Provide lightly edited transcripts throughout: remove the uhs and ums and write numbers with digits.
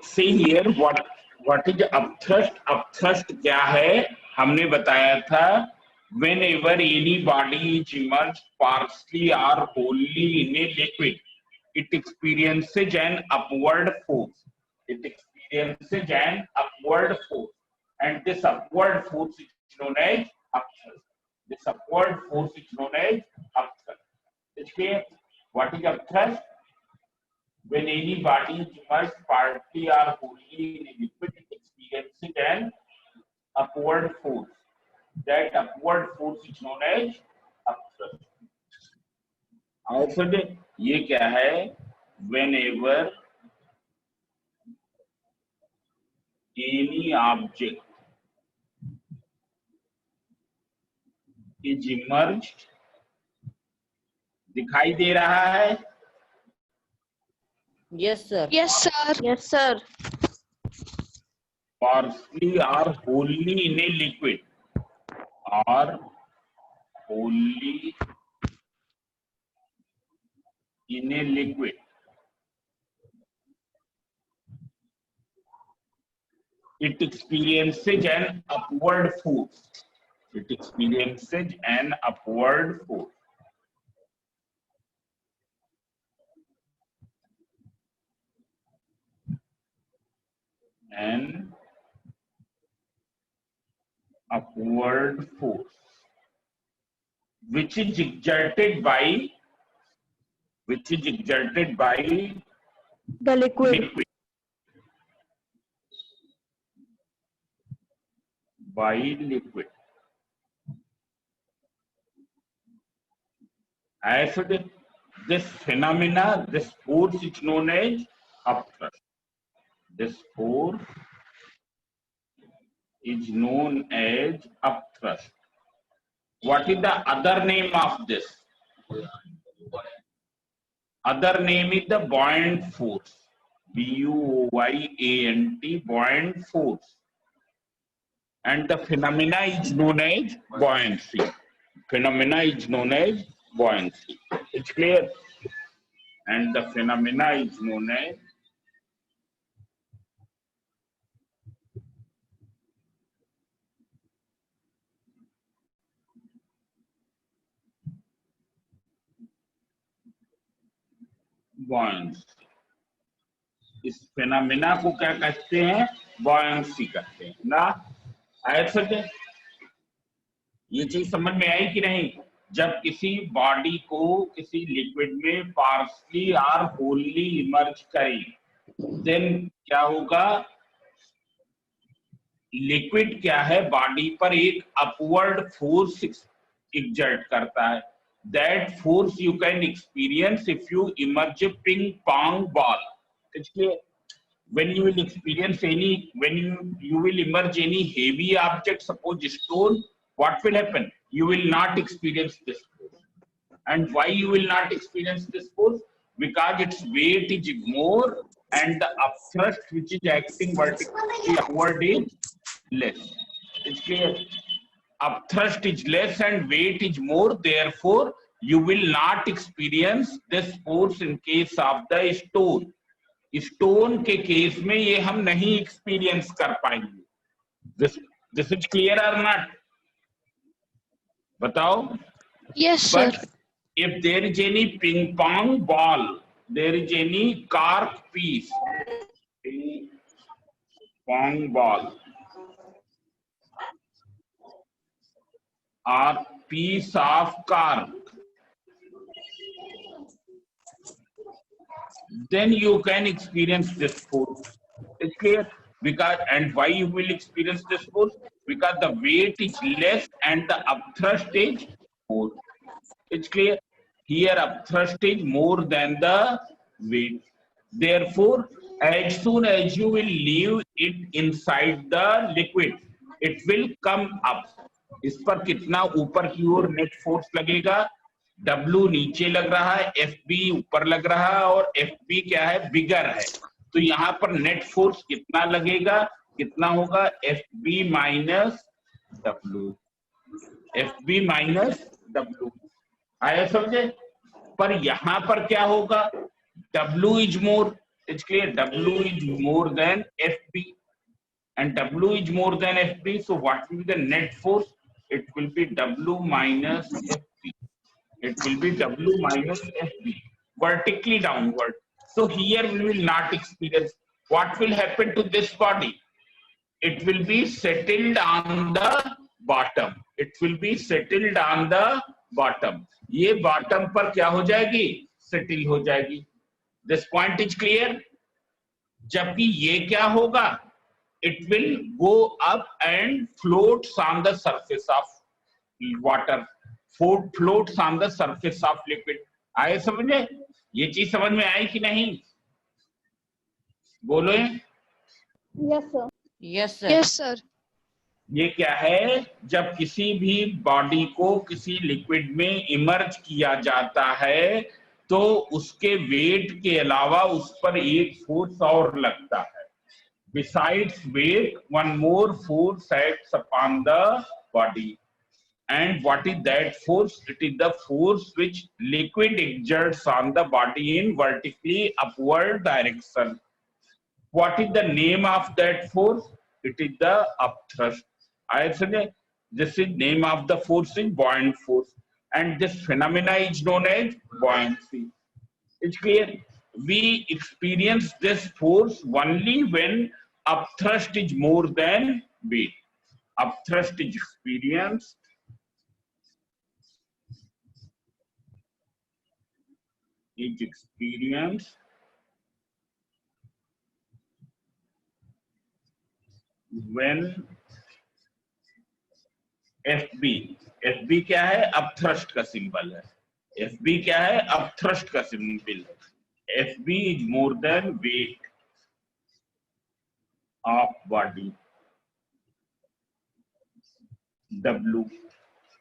See here what is upthrust? Upthrust क्या है? हमने बताया था whenever any body is immersed partially or wholly in a liquid, it experiences an upward force. It experiences an upward force, and this upward force is known as upthrust. This upward force is known as upthrust. It's clear? What is upthrust? When any body is immersed partly or wholly in a liquid, it experiences an upward force. That upward force is known as upthrust. Also, ये क्या है? Whenever any object is immersed, दिखाई दे रहा है? Yes, sir. Yes, sir. Yes, sir. Partially or wholly in a liquid, or wholly in a liquid. It experiences an upward force. It experiences an upward force. An upward force, which is exerted by The liquid. By liquid. As this phenomena, this force is known as upthrust. This force is known as upthrust. What is the other name of this? Other name is the buoyant force. B-U-O-Y-A-N-T, buoyant force. And the phenomena is known as buoyancy. Phenomena is known as buoyancy. It's clear? And the phenomena is known as buoyancy. इस phenomena को क्या कहते हैं? buoyancy कहते हैं ना? ऐसा ये चीज समझ में आई कि नहीं? जब किसी बॉडी को किसी लिक्विड में पार्शली और होली इमर्ज करें, देन क्या होगा? लिक्विड क्या है? बॉडी पर एक अपवर्ड फोर्स एक्सर्ट करता है. That force you can experience if you immerse a ping pong ball. It's clear? When you will experience when you will immerse any heavy object, suppose stone, what will happen? You will not experience this force. And why you will not experience this force? Because its weight is more and the upthrust which is acting vertically upward is less. It's clear? Upthrust is less and weight is more, therefore you will not experience this force in case of the stone. Stone के case में ये हम नहीं experience कर पाएंगे. This is clear और not? बताओ. Yes, sir. But if there is any ping pong ball, there is any cork piece, ping pong ball or piece of cork, then you can experience this force. It's clear? Because, and why you will experience this force? Because the weight is less and the upthrust is more. It's clear? Here upthrust is more than the weight. Therefore, as soon as you will leave it inside the liquid, it will come up. इस पर कितना ऊपर की ओर net force लगेगा? W नीचे लग रहा है, FB ऊपर लग रहा है और FB क्या है? बिगर है. तो यहाँ पर नेट फोर्स कितना लगेगा? कितना होगा? FB minus W. FB minus W. आया समझे? पर यहाँ पर क्या होगा? W is more, It's clear. W is more than FB, and W is more than FB. So what will be the net force? It will be W minus FB. It will be W minus FB, vertically downward. So here we will not experience. What will happen to this body? It will be settled on the bottom. It will be settled on the bottom. ये bottom पर क्या हो जाएगी? Settle हो जाएगी. This point is clear. जबकि ये क्या होगा? It will go up and floats on the surface of water. Floats on the surface of liquid. आए समझे? ये चीज समझ में आई कि नहीं? बोलो. Yes, sir. Yes, sir. Yes, sir. ये क्या है? जब किसी भी बॉडी को किसी लिक्विड में इमर्ज किया जाता है तो उसके वेट के अलावा उस पर एक फोर्स और लगता है. Besides weight, one more force acts upon the body. And what is that force? It is the force which liquid exerts on the body in vertically upward direction. What is the name of that force? It is the upthrust. I said this is name of the force is buoyant force, and this phenomena is known as buoyancy. It's clear. We experience this force only when upthrust is more than weight. Upthrust is experienced when FB क्या है? Upthrust का symbol है. FB क्या है? Upthrust का symbol है. FB is more than weight of body. W.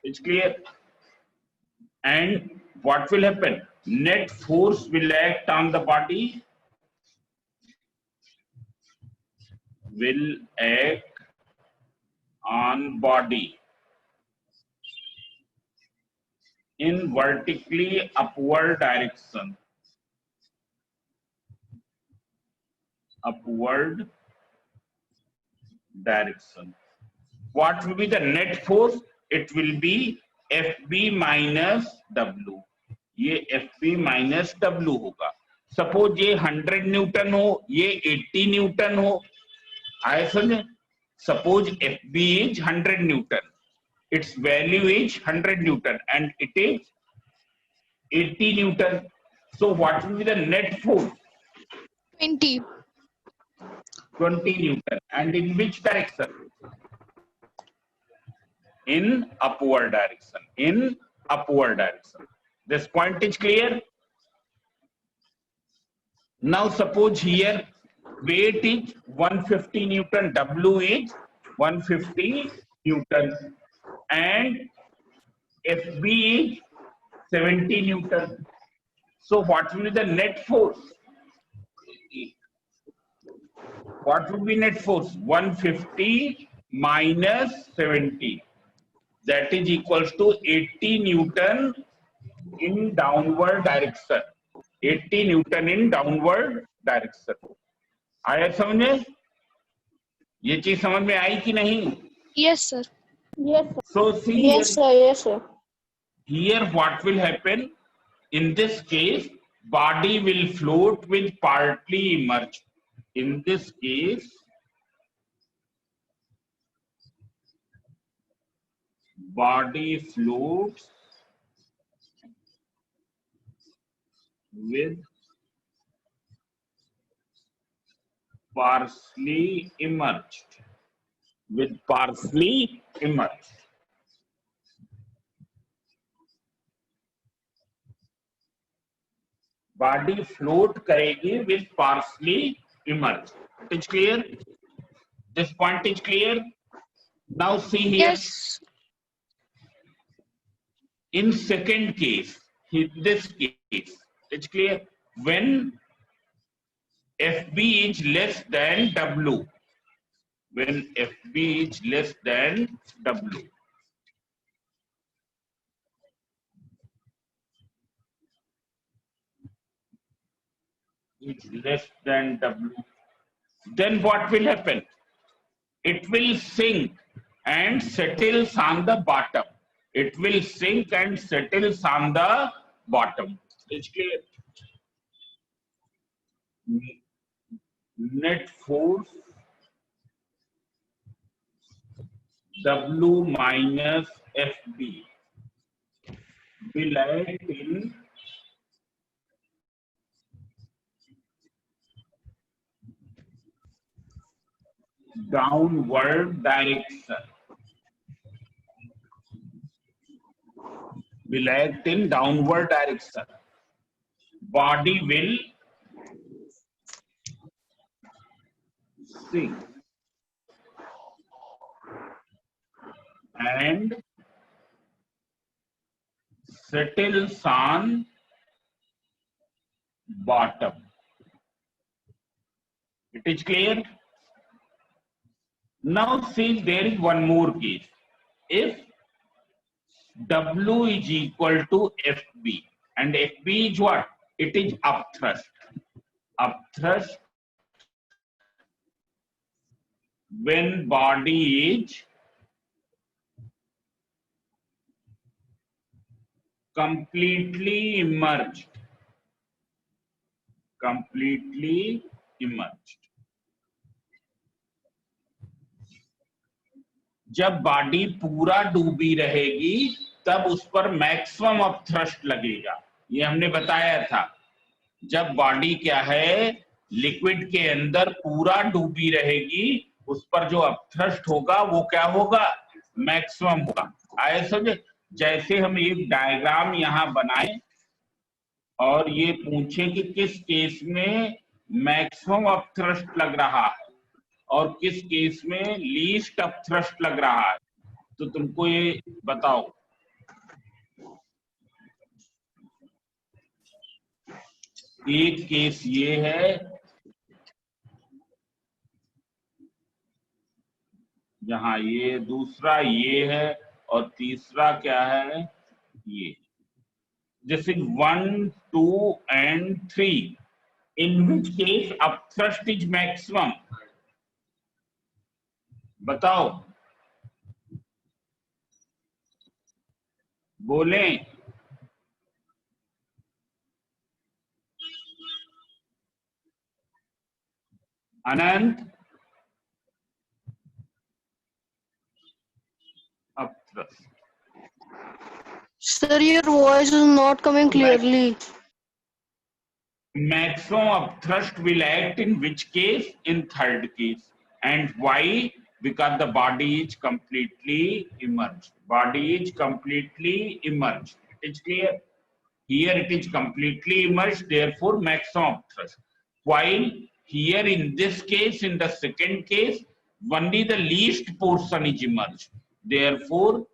It's clear. And what will happen? Net force will act on the body. Will act on body in vertically upward direction. Upward direction. What will be the net force? It will be FB minus W. ये FB minus W होगा. Suppose ये 100 Newton हो, ये 80 Newton हो. I समझे? Suppose FB is 100 Newton. Its value is 100 Newton and it is 80 Newton. So what will be the net force? 20. 20 Newton. And in which direction? In upward direction. In upward direction. This point is clear? Now suppose here weight is 150 Newton, W is 150 Newton, and FB is 70 Newton. So what will be the net force? What would be net force? 150 minus 70. That is equals to 80 Newton in downward direction. 80 Newton in downward direction. आया समझे? ये चीज समझ में आई कि नहीं? Yes, sir. Yes, sir. So see Yes, sir. Yes, sir. here what will happen? In this case, body will float with partly immersed. In this case, body floats with partially immersed. With partially immersed. Body float करेगी with partially immersed. It is clear? This point is clear? Now see here. Yes. In second case, in this case, it's clear. When FB is less than W. When FB is less than W. is less than W, then what will happen? It will sink and settles on the bottom. It will sink and settles on the bottom. Is clear? Net force W minus FB will act in downward direction. Will act in downward direction. Body will sink and settles on bottom. It is clear? Now see, there is one more case. If W is equal to FB, and FB is what? It is upthrust. Upthrust when body is completely immersed. Completely immersed. जब body पूरा डूबी रहेगी तब उस पर maximum upthrust लगेगा. ये हमने बताया था. जब बॉडी क्या है, लिक्विड के अंदर पूरा डूबी रहेगी, उस पर जो अपथ्रस्ट होगा वो क्या होगा? मैक्सिमम होगा. आए समझे? जैसे हम एक डायग्राम यहां बनाएं और ये पूछें कि किस केस में मैक्सिमम अपथ्रस्ट लग रहा है और किस केस में लीस्ट अपथ्रस्ट लग रहा है, तो तुमको ये बताओ. एक केस ये है जहां ये, दूसरा ये है और तीसरा क्या है? ये. जैसे 1, 2 and 3, in which case upthrust is maximum? बताओ, बोलें. अनंत, upthrust. Sir, your voice is not coming clearly. Maximum upthrust will act in which case? In third case. And why? Because the body is completely immersed. Body is completely immersed. It's clear? Here it is completely immersed, therefore maximum upthrust. While here in this case, in the second case, only the least portion is immersed. Therefore,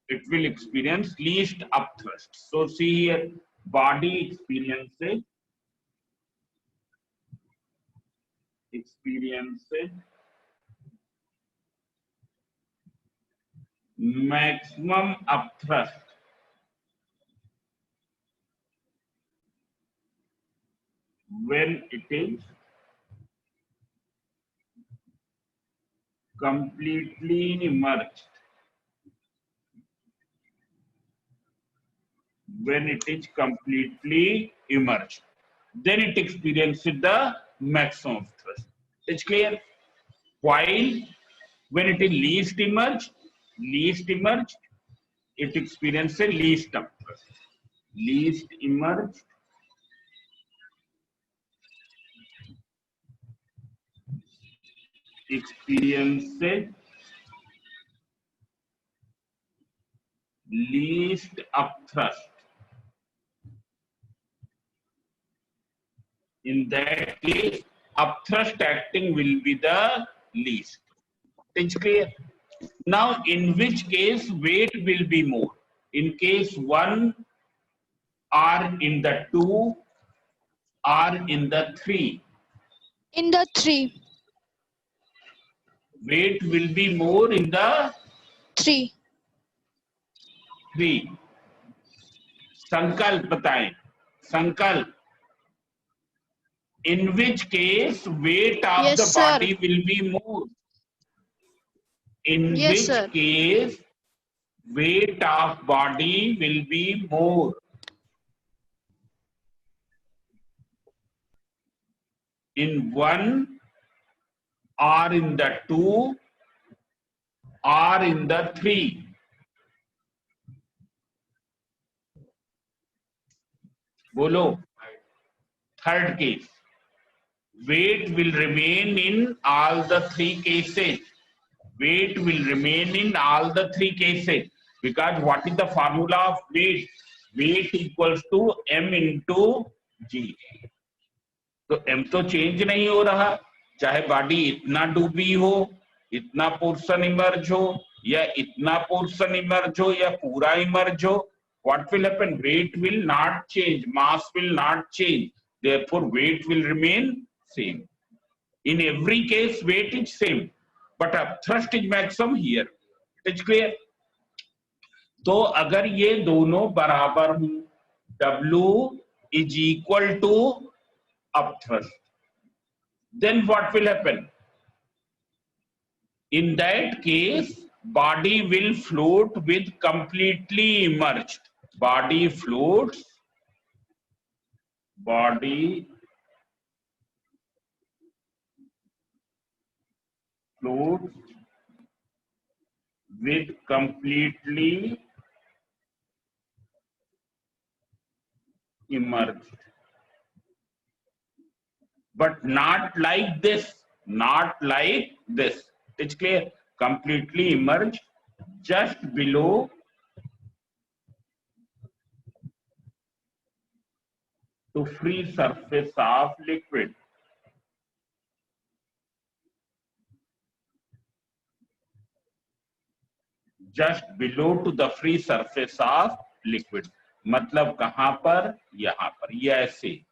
it will experience least upthrust. So see here, body experiences maximum upthrust when it is completely immersed. When it is completely immersed, then it experiences the maximum thrust. It's clear? While when it is least immersed, it experiences least upthrust. Least immersed experiences least upthrust. In that case, upthrust acting will be the least. It's clear? Now, in which case weight will be more? In case 1, or in the 2, or in the 3? In the 3. Weight will be more in the 3. 3. संकल्प बताएं. संकल्प. In which case weight of Yes, the sir. body will be more. In Yes, which sir. case weight of body will be more. In one, or in the two, or in the three. Bolo. Third case. Weight will remain in all the three cases. Weight will remain in all the three cases. Because what is the formula of weight? Weight equals to m into g. तो m तो change नहीं हो रहा, चाहे body इतना डूबी हो, इतना पोर्शन इमर्ज हो, या इतना पोर्शन इमर्ज हो, या पूरा इमर्ज हो. What will happen? Weight will not change, mass will not change. Therefore, weight will remain same. In every case, weight is same, but thrust is maximum here. It is clear? तो अगर ये दोनों बराबर हो, W is equal to upthrust, then what will happen? In that case, body will float with completely immersed. Body floats. Body floats with completely immersed. But not like this. Not like this. It's clear? Completely immersed just below to free surface of liquid. Just below to the free surface of liquid. मतलब कहां पर? यहां पर. ये ऐसे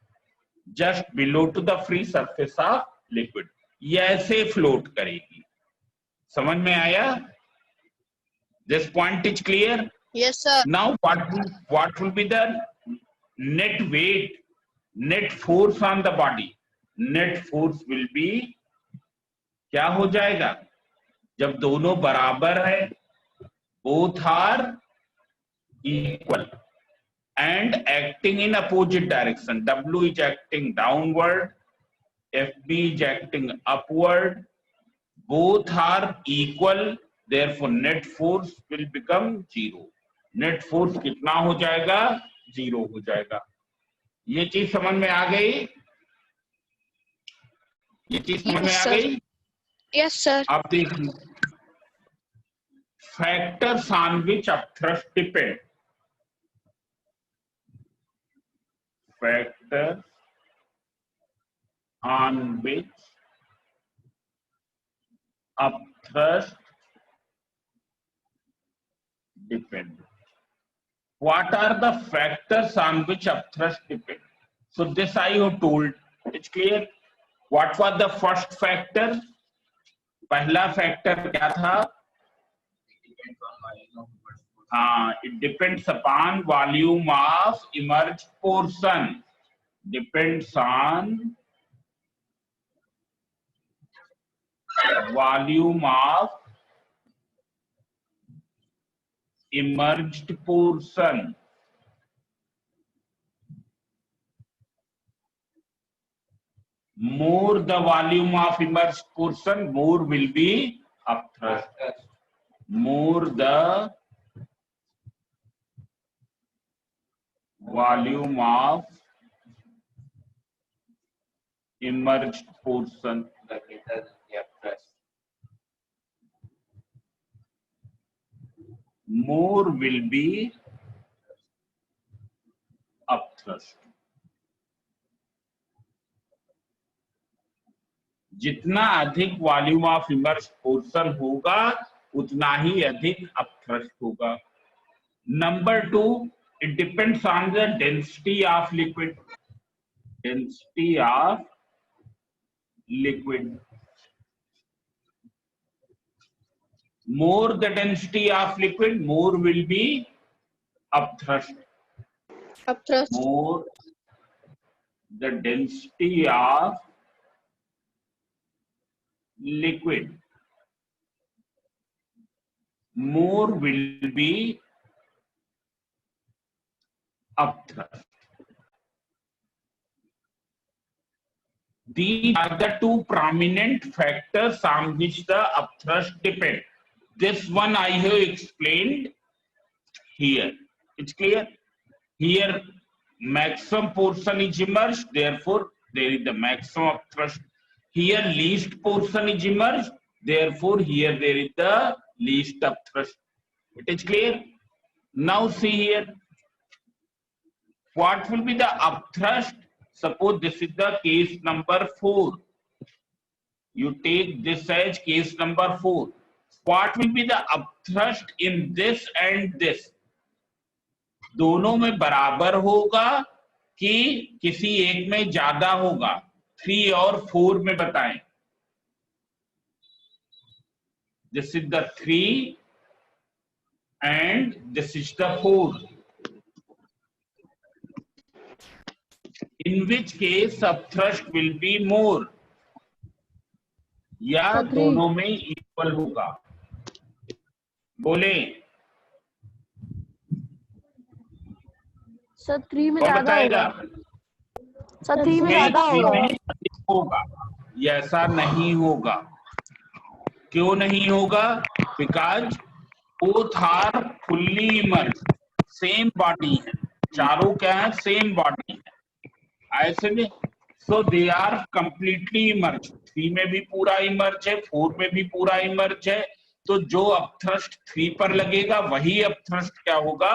just below to the free surface of liquid. ये ऐसे float करेगी. समझ में आया? This point is clear? Yes, sir. Now what will be the net weight, net force on the body? Net force will be, क्या हो जाएगा? जब दोनों बराबर है, both are equal and acting in opposite direction. W is acting downward, FB is acting upward. Both are equal, therefore net force will become zero. Net force कितना हो जाएगा? Zero हो जाएगा. ये चीज समझ में आ गई? ये चीज समझ में Yes, आ sir. गई? Yes, sir. अब देख लो. Factors on which upthrust depend. Factors on which upthrust depend. What are the factors on which upthrust depend? So this I have told. It's clear. What was the first factor? पहला factor क्या था? It depends upon volume of immersed portion. Depends on volume of immersed portion. More the volume of immersed portion, more will be upthrust. More the volume of immersed portion, the greater the upthrust. More will be upthrust. जितना अधिक volume of immersed portion होगा उतना ही अधिक upthrust होगा. Number 2, it depends on the density of liquid. Density of liquid. More the density of liquid, more will be upthrust. Upthrust. More the density of liquid, more will be upthrust. These are the two prominent factors on which the upthrust depend. This one I have explained here. It's clear? Here maximum portion is immersed, therefore there is the maximum upthrust. Here least portion is immersed, therefore here there is the least upthrust. It is clear? Now see here. What will be the upthrust? Suppose this is the case number 4. You take this as case number 4. What will be the upthrust in this and this? दोनों में बराबर होगा कि किसी एक में ज्यादा होगा? 3 और 4 में बताएं. This is the 3 and this is the 4. In which case upthrust will be more? या दोनों में इक्वल होगा? बोले सर 3 में कौन ज्यादा बताएगा? होगा। सर 3 में ज्यादा होगा। ये ऐसा नहीं होगा। क्यों नहीं होगा? Because both are fully immersed, same body है, चारों क्या है? सेम बॉडी है। ऐसे में so they are completely immersed. 3 में भी पूरा इमर्ज है, 4 में भी पूरा इमर्ज है। तो जो अपथ्रस्ट 3 पर लगेगा वही अपथ्रस्ट क्या होगा?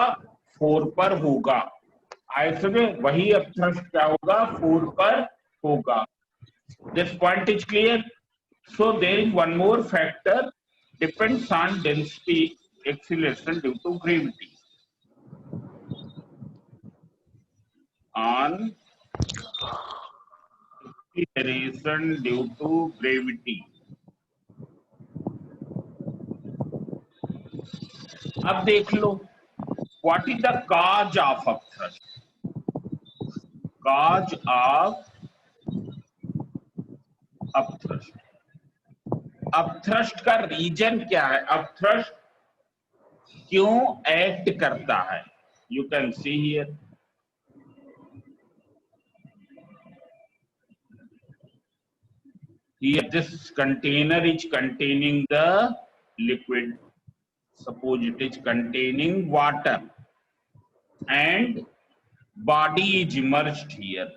4 पर होगा। ऐसे में वही अपथ्रस्ट क्या होगा? 4 पर होगा। This point is clear. So there is one more factor depends on density acceleration due to gravity. On acceleration due to gravity. अब देख लो, what is the cause of upthrust? Cause of upthrust. Upthrust का reason क्या है? Upthrust क्यों act करता है? You can see here. Here this container is containing the liquid. Suppose it is containing water and body is immersed here.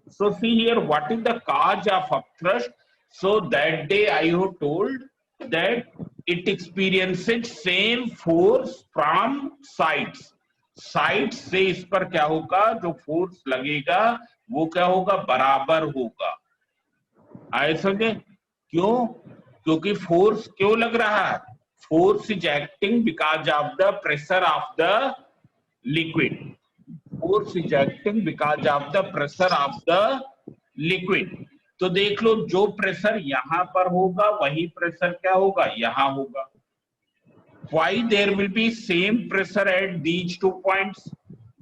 So see here, what is the cause of upthrust? So that day I have told that it experiences same force from sides. Side से इस पर क्या होगा? जो force लगेगा वो क्या होगा? बराबर होगा। आए समझे? क्यों? क्योंकि फोर्स क्यों लग रहा है? Force is acting because of the pressure of the liquid. Force is acting because of the pressure of the liquid. तो देख लो, जो प्रेशर यहां पर होगा वही प्रेशर क्या होगा? यहां होगा। Why there will be same pressure at these 2 points?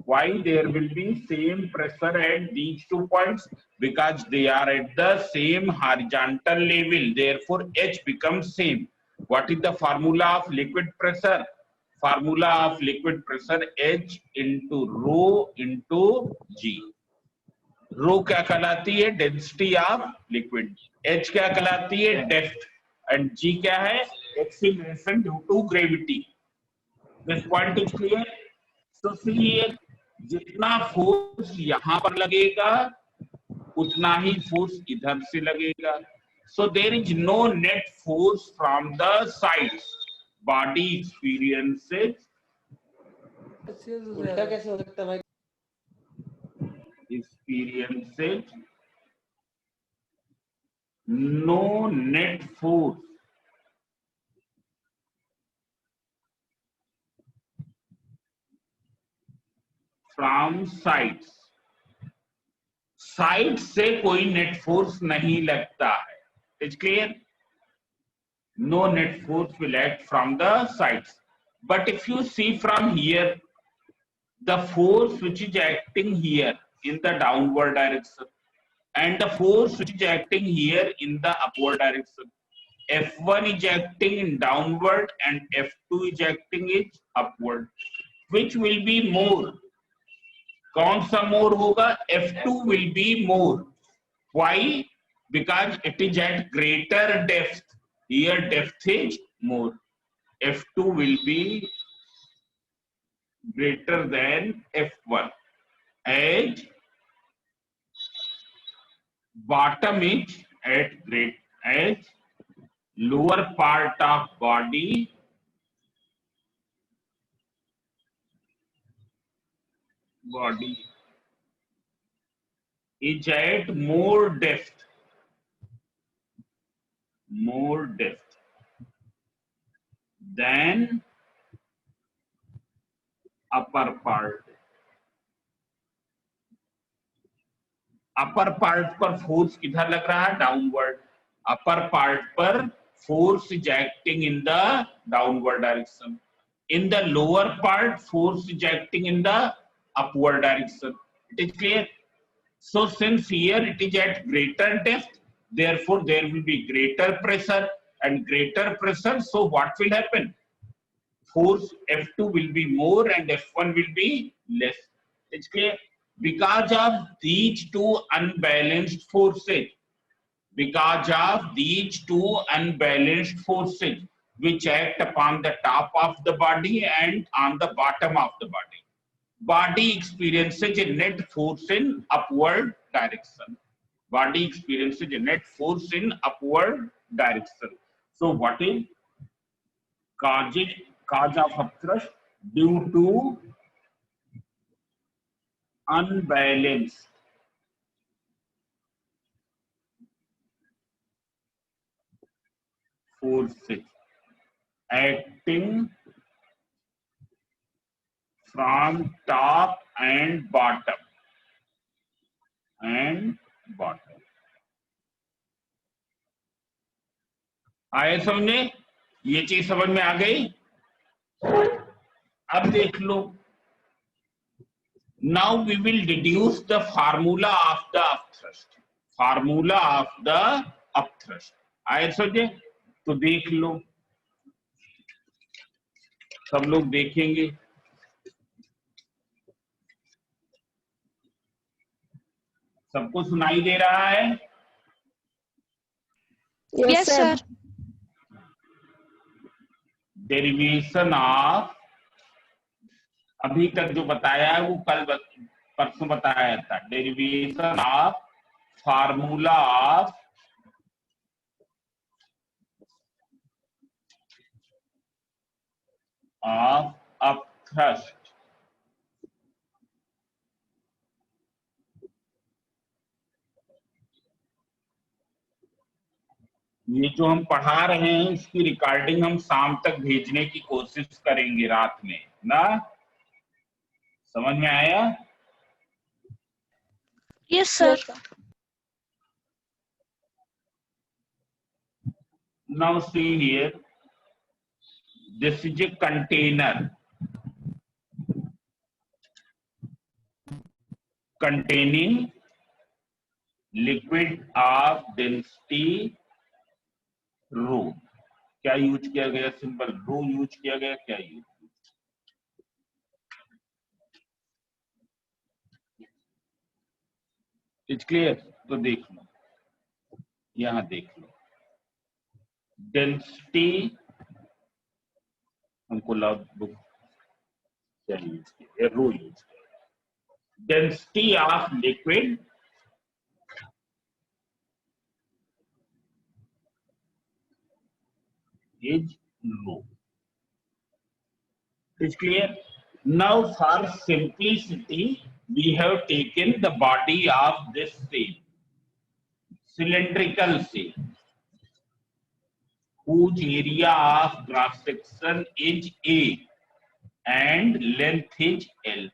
Why there will be same pressure at these 2 points? Because they are at the same horizontal level. Therefore, H becomes same. What is the formula of liquid pressure? Formula of liquid pressure H into rho into G. Rho क्या कहलाती है? Density of liquid. H क्या कहलाती है? Depth. And G क्या है? Acceleration due to gravity. This point is clear. So see here, जितना force यहां पर लगेगा उतना ही फोर्स इधर से लगेगा. So there is no net force from the sides. Body experiences. उल्टा कैसे हो सकता है भाई? Experiences no net force from sides. Side से कोई नेट फोर्स नहीं लगता है. It's clear? No net force will act from the sides. But if you see from here, the force which is acting here in the downward direction, and the force which is acting here in the upward direction. F1 is acting in downward and F2 is acting in upward. Which will be more? कौन सा more होगा? F2 will be more. Why? Because it is at greater depth. Here depth is more. F2 will be greater than F1, as bottom is at great, as lower part of body is at more depth than upper part. Upper part पर force किधर लग रहा है? Downward. Upper part पर force is acting in the downward direction. In the lower part force is acting in the upward direction. It is clear? So since here it is at greater depth, therefore there will be greater pressure, and greater pressure, so what will happen? Force F2 will be more and F1 will be less. It's clear? Because of these two unbalanced forces, which act upon the top of the body and on the bottom of the body experiences a net force in upward direction. So what is cause of upthrust? Due to unbalanced forces acting from top and bottom. आए समझे? ये चीज समझ में आ गई? अब देख लो. Now we will deduce the formula of the upthrust. आए समझे? तो देख लो, सब लोग देखेंगे. सबको सुनाई दे रहा है? Yes, sir. डेरिवेशन ऑफ, अभी तक जो बताया है वो कल परसों बताया था. Derivation of formula of upthrust. ये जो हम पढ़ा रहे हैं इसकी रिकॉर्डिंग हम शाम तक भेजने की कोशिश करेंगे रात में ना. समझ में आया? Yes, sir. Now see here, this is a container containing liquid of density rho. क्या यूज किया गया? सिंपल रो यूज किया गया. क्या यूज? It's clear? तो देख लो, यहां देख लो. डेंसिटी हमको लॉग बुक क्या यूज किया? रो यूज किया. Density of liquid is low. It's clear? Now for simplicity we have taken the body of this shape, cylindrical shape, whose area of cross section is A and length is L.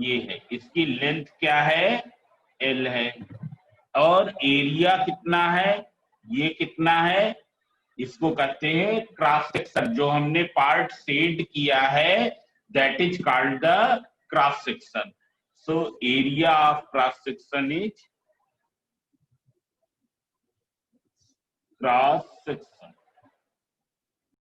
ये है, इसकी length क्या है? L है. और area कितना है? ये कितना है? इसको कहते हैं क्रॉस सेक्शन. जो हमने पार्ट शेड किया है that is called the cross section. So area of cross section is cross section.